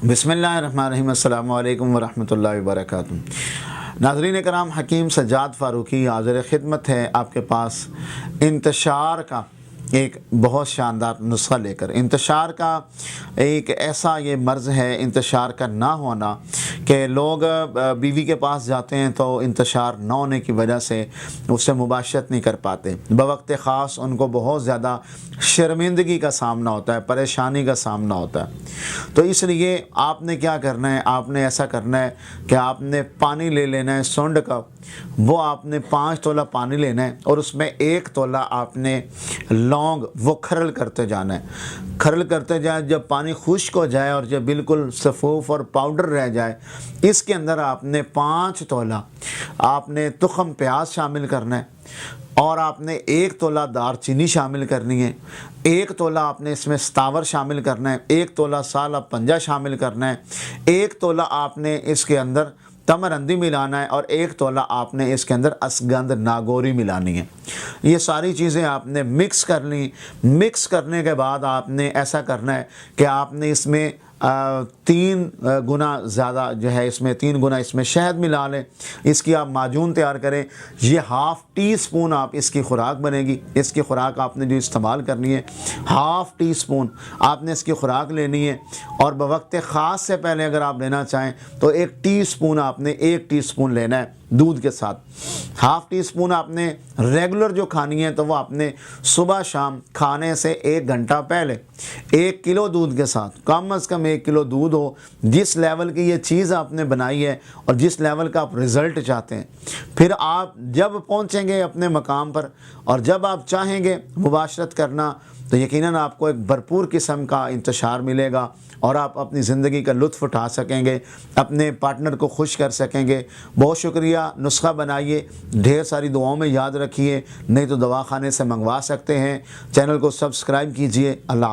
बिस्मिल्लाहिर्रहमानिर्रहीम अस्सलामु अलैकुम वरहमतुल्लाहि वबरकातुहू। नाज़रीन कराम, हकीम सज्जाद फ़ारूकी हाज़िर खिदमत है आपके पास इंतशार का एक बहुत शानदार नुस्ख़ा लेकर। इंतशार का एक ऐसा ये मर्ज़ है, इंतशार का ना होना, कि लोग बीवी के पास जाते हैं तो इंतशार ना होने की वजह से उससे मुबाशरत नहीं कर पाते। बवक्त ख़ास उनको बहुत ज़्यादा शर्मिंदगी का सामना होता है, परेशानी का सामना होता है। तो इसलिए आपने क्या करना है, आपने ऐसा करना है कि आपने पानी ले लेना है सुंड का, वो आपने 5 तोला पानी लेना है और उसमें 1 तोला आपने लौंग वो खरल करते जाना है। खरल करते जाए, जब पानी खुश्क हो जाए और जब बिल्कुल सफ़ूफ और पाउडर रह जाए, इसके अंदर आपने 5 तोला आपने तुखम प्याज शामिल करना है और आपने 1 तोला दारचीनी शामिल करनी है। 1 तोला आपने इसमें सतावर शामिल करना है। 1 तोला साला पंजा शामिल करना है। 1 तोला आपने इसके अंदर तमरंदी मिलाना है और 1 तोला आपने इसके अंदर असगंध नागौरी मिलानी है। ये सारी चीज़ें आपने मिक्स कर ली। मिक्स करने के बाद आपने ऐसा करना है कि आपने इसमें 3 गुना ज़्यादा जो है, इसमें 3 गुना इसमें शहद मिला लें। इसकी आप माजून तैयार करें। ये हाफ़ टी स्पून आप इसकी खुराक बनेगी। इसकी खुराक आपने जो इस्तेमाल करनी है, हाफ़ टी स्पून आपने इसकी खुराक लेनी है। और बवक्त ख़ास से पहले अगर आप लेना चाहें तो 1 टीस्पून आपने 1 टीस्पून लेना है दूध के साथ। हाफ़ टी स्पून आपने रेगुलर जो खानी है तो वो आपने सुबह शाम खाने से 1 घंटा पहले 1 किलो दूध के साथ, कम से कम 1 किलो दूध हो। जिस लेवल की ये चीज़ आपने बनाई है और जिस लेवल का आप रिज़ल्ट चाहते हैं, फिर आप जब पहुँचेंगे अपने मकाम पर और जब आप चाहेंगे मुबाशरत करना, तो यकीनन आपको एक भरपूर किस्म का इंतशार मिलेगा और आप अपनी ज़िंदगी का लुत्फ़ उठा सकेंगे, अपने पार्टनर को खुश कर सकेंगे। बहुत शुक्रिया। नुस्ख़ा बनाइए, ढेर सारी दुआओं में याद रखिए, नहीं तो दवाखाने से मंगवा सकते हैं। चैनल को सब्सक्राइब कीजिए। अल्लाह।